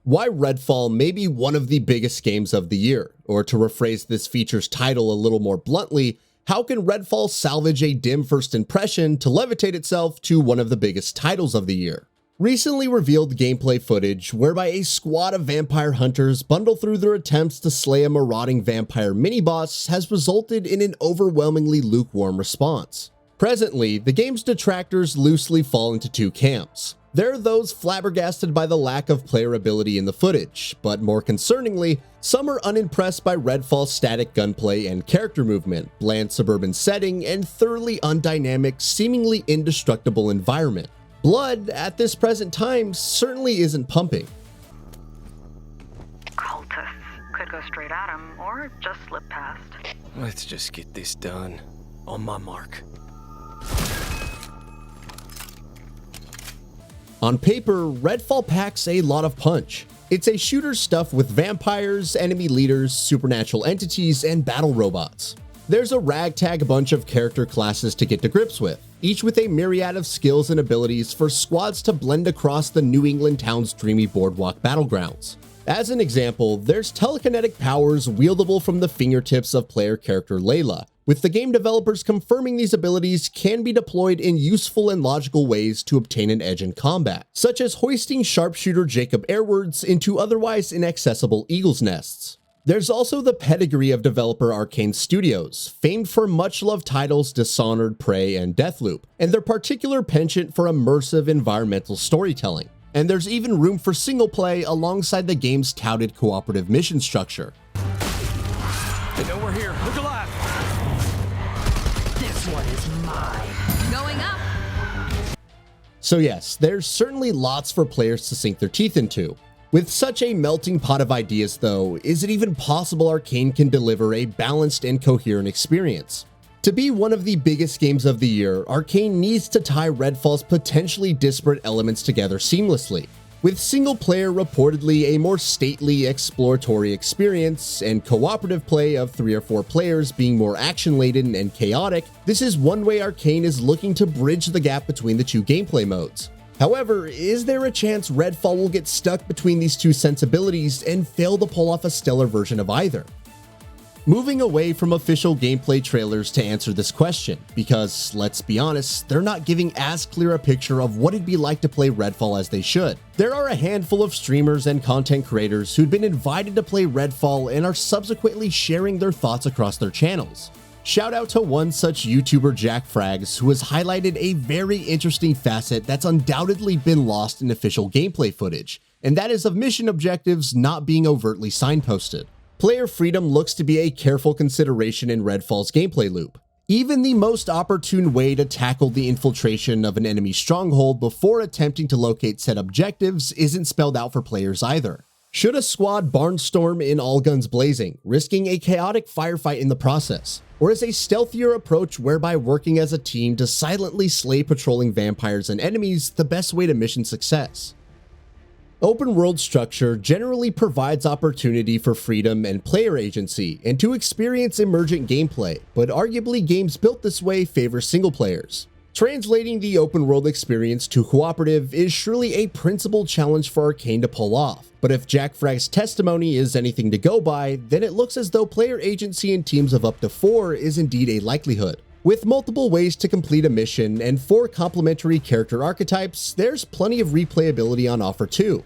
Why Redfall may be one of the biggest games of the year, or to rephrase this feature's title a little more bluntly, how can Redfall salvage a dim first impression to levitate itself to one of the biggest titles of the year? Recently revealed gameplay footage whereby a squad of vampire hunters bundle through their attempts to slay a marauding vampire mini-boss has resulted in an overwhelmingly lukewarm response. Presently, the game's detractors loosely fall into two camps. There are those flabbergasted by the lack of playability in the footage, but more concerningly, some are unimpressed by Redfall's static gunplay and character movement, bland suburban setting, and thoroughly undynamic, seemingly indestructible environment. Blood, at this present time, certainly isn't pumping. Cultists could go straight at him, or just slip past. Let's just get this done. On my mark. On paper, Redfall packs a lot of punch. It's a shooter stuffed with vampires, enemy leaders, supernatural entities, and battle robots. There's a ragtag bunch of character classes to get to grips with, each with a myriad of skills and abilities for squads to blend across the New England town's dreamy boardwalk battlegrounds. As an example, there's telekinetic powers wieldable from the fingertips of player character Layla, with the game developers confirming these abilities can be deployed in useful and logical ways to obtain an edge in combat, such as hoisting sharpshooter Jacob airwards into otherwise inaccessible eagle's nests. There's also the pedigree of developer Arkane Studios, famed for much-loved titles Dishonored, Prey, and Deathloop, and their particular penchant for immersive environmental storytelling. And there's even room for single play alongside the game's touted cooperative mission structure. They know we're here. Look alive! This one is mine. Going up. So yes, there's certainly lots for players to sink their teeth into. With such a melting pot of ideas though, is it even possible Arkane can deliver a balanced and coherent experience? To be one of the biggest games of the year, Arkane needs to tie Redfall's potentially disparate elements together seamlessly. With single player reportedly a more stately exploratory experience, and cooperative play of 3 or 4 players being more action-laden and chaotic, this is one way Arkane is looking to bridge the gap between the two gameplay modes. However, is there a chance Redfall will get stuck between these two sensibilities and fail to pull off a stellar version of either? Moving away from official gameplay trailers to answer this question, because let's be honest, they're not giving as clear a picture of what it'd be like to play Redfall as they should. There are a handful of streamers and content creators who'd been invited to play Redfall and are subsequently sharing their thoughts across their channels. Shout out to one such YouTuber, Jack Frags, who has highlighted a very interesting facet that's undoubtedly been lost in official gameplay footage, and that is of mission objectives not being overtly signposted. Player freedom looks to be a careful consideration in Redfall's gameplay loop. Even the most opportune way to tackle the infiltration of an enemy stronghold before attempting to locate said objectives isn't spelled out for players either. Should a squad barnstorm in all guns blazing, risking a chaotic firefight in the process? Or is a stealthier approach whereby working as a team to silently slay patrolling vampires and enemies the best way to mission success? Open world structure generally provides opportunity for freedom and player agency and to experience emergent gameplay, but arguably games built this way favor single players. Translating the open world experience to cooperative is surely a principal challenge for Arkane to pull off, but if Jack Fragg's testimony is anything to go by, then it looks as though player agency in teams of up to 4 is indeed a likelihood. With multiple ways to complete a mission and 4 complementary character archetypes, there's plenty of replayability on offer too.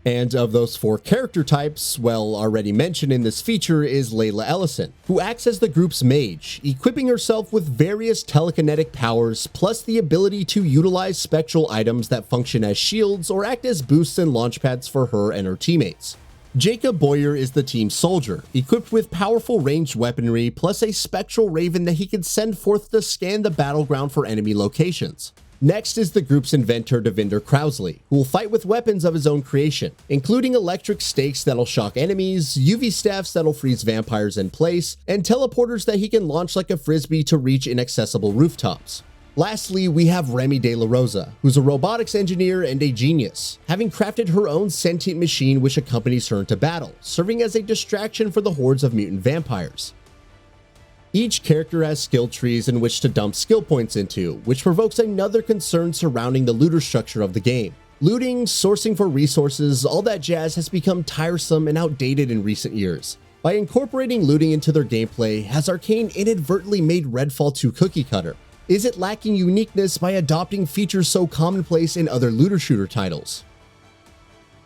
And of those 4 character types, well, already mentioned in this feature is Layla Ellison, who acts as the group's mage, equipping herself with various telekinetic powers, plus the ability to utilize spectral items that function as shields or act as boosts and launchpads for her and her teammates. Jacob Boyer is the team's soldier, equipped with powerful ranged weaponry plus a spectral raven that he can send forth to scan the battleground for enemy locations. Next is the group's inventor Devinder Krausley, who will fight with weapons of his own creation, including electric stakes that'll shock enemies, UV staffs that'll freeze vampires in place, and teleporters that he can launch like a frisbee to reach inaccessible rooftops. Lastly, we have Remy De La Rosa, who's a robotics engineer and a genius, having crafted her own sentient machine which accompanies her into battle, serving as a distraction for the hordes of mutant vampires. Each character has skill trees in which to dump skill points into, which provokes another concern surrounding the looter structure of the game. Looting, sourcing for resources, all that jazz has become tiresome and outdated in recent years. By incorporating looting into their gameplay, has Arkane inadvertently made Redfall too cookie cutter? Is it lacking uniqueness by adopting features so commonplace in other looter shooter titles?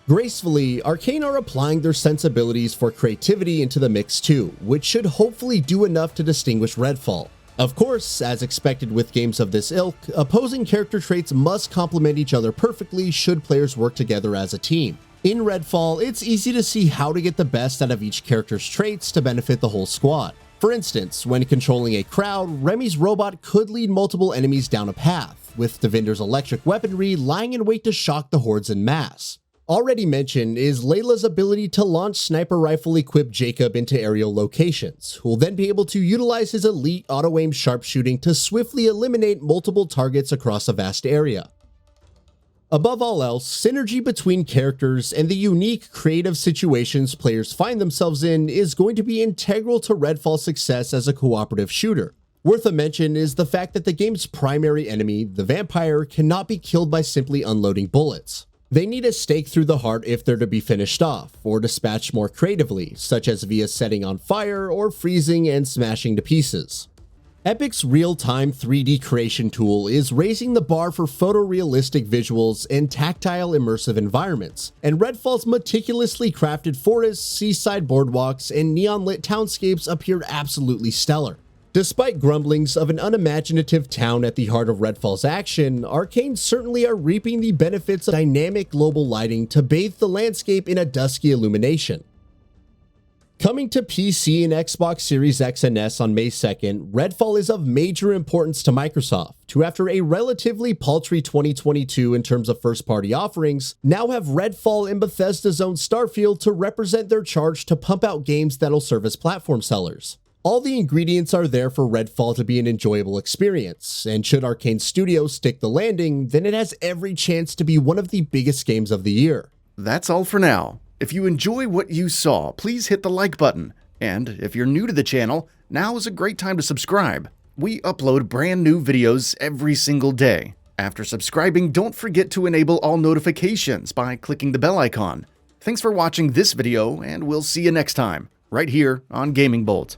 Gracefully, Arkane are applying their sensibilities for creativity into the mix too, which should hopefully do enough to distinguish Redfall. Of course, as expected with games of this ilk, opposing character traits must complement each other perfectly should players work together as a team. In Redfall, it's easy to see how to get the best out of each character's traits to benefit the whole squad. For instance, when controlling a crowd, Remy's robot could lead multiple enemies down a path, with Devinder's electric weaponry lying in wait to shock the hordes en masse. Already mentioned is Layla's ability to launch sniper rifle-equipped Jacob into aerial locations, who will then be able to utilize his elite auto-aim sharpshooting to swiftly eliminate multiple targets across a vast area. Above all else, synergy between characters and the unique creative situations players find themselves in is going to be integral to Redfall's success as a cooperative shooter. Worth a mention is the fact that the game's primary enemy, the vampire, cannot be killed by simply unloading bullets. They need a stake through the heart if they're to be finished off, or dispatched more creatively, such as via setting on fire or freezing and smashing to pieces. Epic's real-time 3D creation tool is raising the bar for photorealistic visuals and tactile immersive environments, and Redfall's meticulously crafted forests, seaside boardwalks, and neon-lit townscapes appear absolutely stellar. Despite grumblings of an unimaginative town at the heart of Redfall's action, Arkane certainly are reaping the benefits of dynamic global lighting to bathe the landscape in a dusky illumination. Coming to PC and Xbox Series X and S on May 2nd, Redfall is of major importance to Microsoft, who after a relatively paltry 2022 in terms of first-party offerings, now have Redfall and Bethesda's own Starfield to represent their charge to pump out games that'll serve as platform sellers. All the ingredients are there for Redfall to be an enjoyable experience, and should Arkane Studios stick the landing, then it has every chance to be one of the biggest games of the year. That's all for now. If you enjoy what you saw, please hit the like button. And if you're new to the channel, now is a great time to subscribe. We upload brand new videos every single day. After subscribing, don't forget to enable all notifications by clicking the bell icon. Thanks for watching this video, and we'll see you next time, right here on GamingBolt.